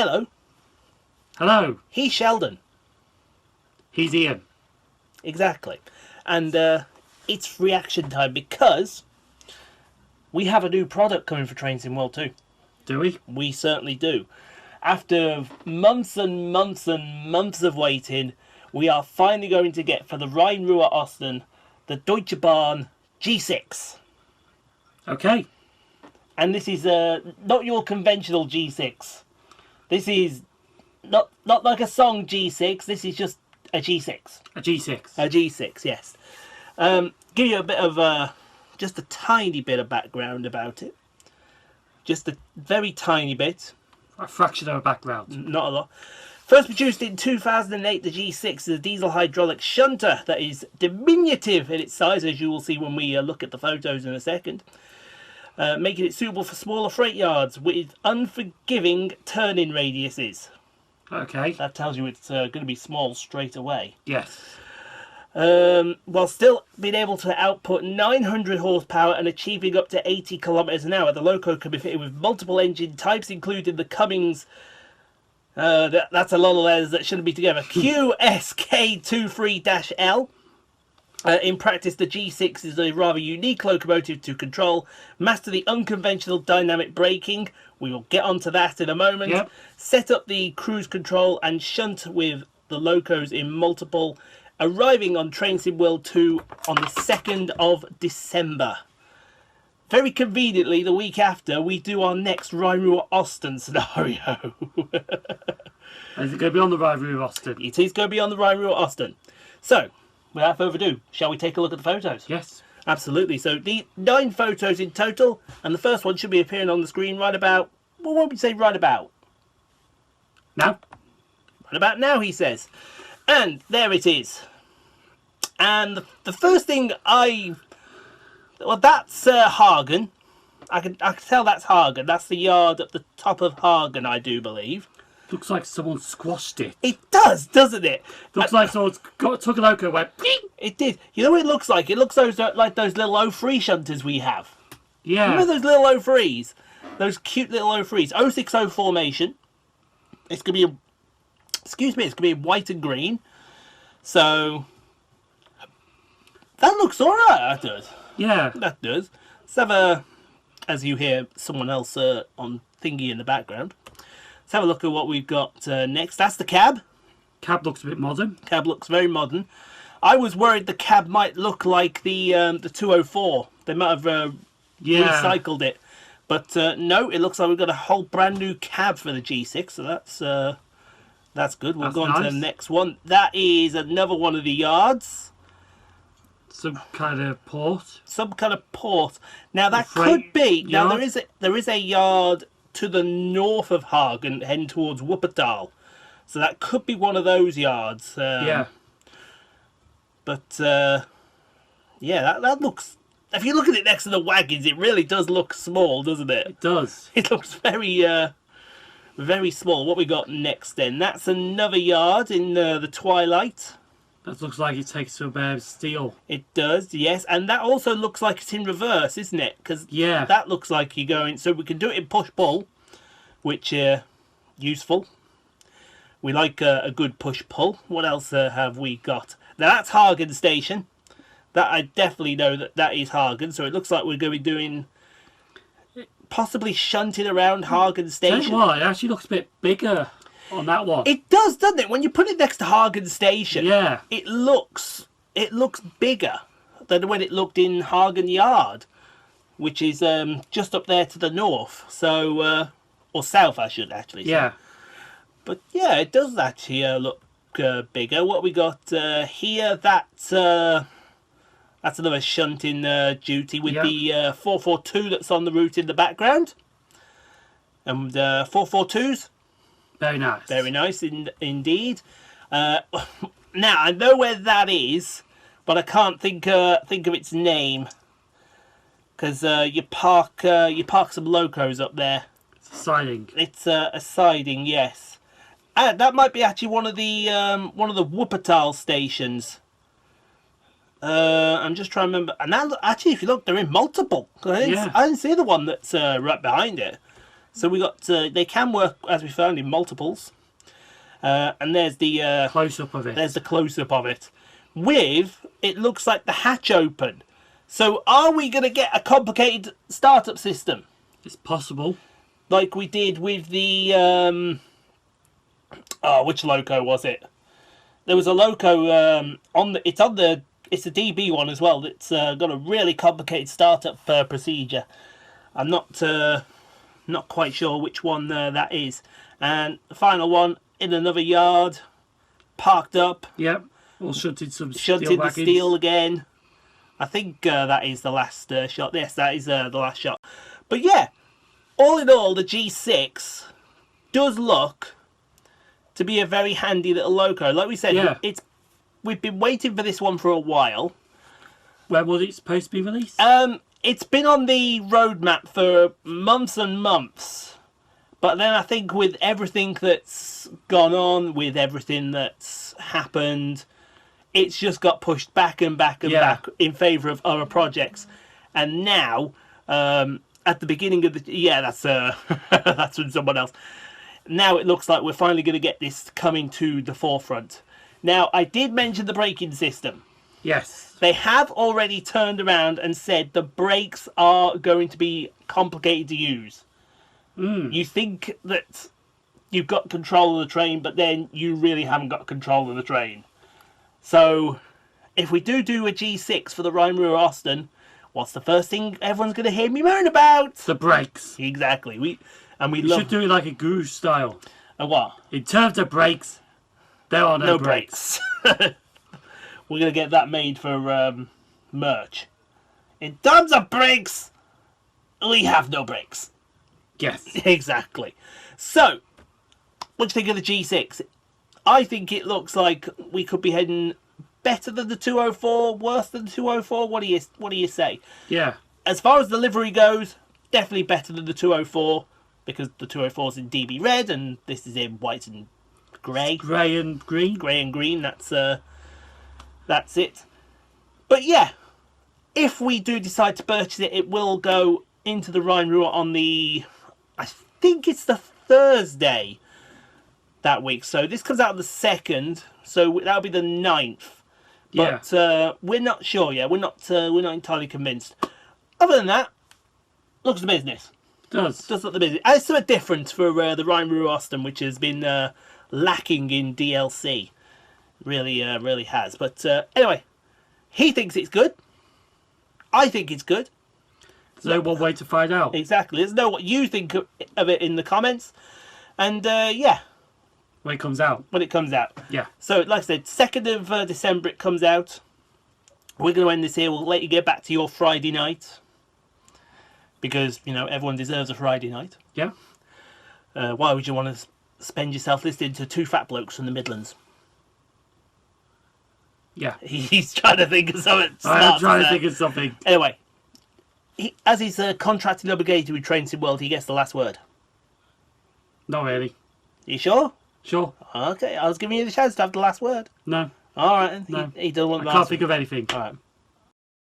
Hello. Hello. He's Sheldon. He's Ian. Exactly. And it's reaction time because we have a new product coming for Train Sim World 2. Do we? We certainly do. After months and months and months of waiting, we are finally going to get for the Rhine Ruhr Osten the Deutsche Bahn G6. Okay. And this is not your conventional G6. This is not like a song G6. This is just a G6. A G6. A G6, yes. Give you a bit of just a tiny bit of background about it. Just a very tiny bit. A fraction of a background. Not a lot. First produced in 2008, the G6 is a diesel hydraulic shunter that is diminutive in its size, as you will see when we look at the photos in a second. Making it suitable for smaller freight yards with unforgiving turning radiuses. Okay. That tells you it's going to be small straight away. Yes. While still being able to output 900 horsepower and achieving up to 80 kilometers an hour, the Loco can be fitted with multiple engine types, including the Cummins. That's a lot of letters that shouldn't be together. QSK23-L. In practice, the G6 is a rather unique locomotive to control. Master the unconventional dynamic braking. We will get onto that in a moment. Yep. Set up the cruise control and shunt with the locos in multiple. Arriving on Train Sim World 2 on the 2nd of December. Very conveniently, the week after, we do our next Rhine Ruhr Osten scenario. Is it going to be on the Rhine Ruhr Osten? It is going to be on the Rhine Ruhr Osten. So, without further ado, shall we take a look at the photos? Yes. Absolutely. So, the 9 photos in total, and the first one should be appearing on the screen right about, well, what would we say right about? Now? Right about now, he says. And there it is. And the first thing well, that's Hagen. I can tell that's Hagen. That's the yard at the top of Hagen, I do believe. Looks like someone squashed it. It does, doesn't it? Looks like someone's took a Loco and went, ping! It did. You know what it looks like? It looks like those little O3 shunters we have. Yeah. Remember those little O3s? Those cute little O3s. 060 formation. It's going to be it's going to be white and green. So, that looks alright, that does. Yeah. That does. Let's have a, as you hear someone else on thingy in the background, let's have a look at what we've got next. That's the cab. Cab looks a bit modern. Cab looks very modern. I was worried the cab might look like the 204. They might have recycled it. But no, it looks like we've got a whole brand new cab for the G6, so that's good. We'll go on to the next one. That is another one of the yards. Some kind of port. Some kind of port. Now that could be. Now there is a yard to the north of Hagen, heading towards Wuppertal. So that could be one of those yards. Yeah. But yeah, that looks. If you look at it next to the wagons, it really does look small, doesn't it? It does. It looks very very small. What we got next then? That's another yard in the twilight. That looks like it takes some steel. It does, yes. And that also looks like it's in reverse, isn't it? Because that looks like you're going... So we can do it in push-pull, which useful. We like a good push-pull. What else have we got? Now that's Hagen Station. That I definitely know that is Hagen. So it looks like we're going to be doing... possibly shunting around Hagen Station. Tell you what, it actually looks a bit bigger on that one. It does, doesn't it? When you put it next to Hagen Station, yeah, it looks bigger than when it looked in Hagen Yard, which is just up there to the north. So, or south, I should actually say. Yeah. But yeah, it does actually look bigger. What we got here, that's another shunting duty with the 442 that's on the route in the background. And 442s. Very nice. Very nice indeed. Now, I know where that is, but I can't think of its name. Because you park some locos up there. It's a siding. It's a siding, yes. And that might be actually one of the Wuppertal stations. I'm just trying to remember. And that, actually, if you look, they're in multiple. I didn't see the one that's right behind it. So we got they can work, as we found, in multiples. And there's the close-up of it. There's the close-up of it. With, it looks like the hatch open. So are we going to get a complicated startup system? It's possible. Like we did with the... which Loco was it? There was a Loco it's a DB one as well. That's got a really complicated startup procedure. I'm not quite sure which one that is. And the final one, in another yard, parked up. Yep, all shunted some shunted steel the wagons. steel again. I think that is the last shot. Yes, that is the last shot. But yeah, all in all, the G6 does look to be a very handy little Loco. Like we said, yeah. We've been waiting for this one for a while. When was it supposed to be released? It's been on the roadmap for months and months. But then I think with everything that's gone on, with everything that's happened, it's just got pushed back and back and back in favour of other projects. And now, at the beginning of the... Yeah, that's that's from someone else. Now it looks like we're finally going to get this coming to the forefront. Now, I did mention the braking system. Yes. They have already turned around and said the brakes are going to be complicated to use. You think that you've got control of the train, but then you really haven't got control of the train. So, if we do a G6 for the Rhine Ruhr Osten, what's the first thing everyone's going to hear me moan about? The brakes. Exactly. We love... should do it like a Guru style. A what? In terms of brakes, there are no brakes. We're going to get that made for merch. In terms of brakes, we have no brakes. Yes. Exactly. So, what do you think of the G6? I think it looks like we could be heading better than the 204, worse than the 204. What do you say? Yeah. As far as the livery goes, definitely better than the 204, because the 204 is in DB red and this is in white and grey. Grey and green. Grey and green. That's it. But yeah, if we do decide to purchase it, it will go into the Rhine Ruhr on the... I think it's the Thursday that week. So this comes out on the 2nd, so that'll be the 9th. But we're not sure yet. We're not entirely convinced. Other than that, looks the business. Does look the business. And it's something different for the Rhine Ruhr Osten, which has been lacking in DLC. Really has. But anyway, he thinks it's good. I think it's good. There's no one way to find out. Exactly. Let us know what you think of it in the comments. And yeah. When it comes out. When it comes out. Yeah. So, like I said, 2nd of December it comes out. We're going to end this here. We'll let you get back to your Friday night. Because, you know, everyone deserves a Friday night. Yeah. Why would you want to spend yourself listening to two fat blokes from the Midlands? Yeah. He's trying to think of something. I'm trying to think of something. Anyway. As he's contracted and obligated with Train Sim World, he gets the last word. Not really. You sure? Sure. Okay, I was giving you the chance to have the last word. No. All right. No. He doesn't want the I last can't think of anything. All right.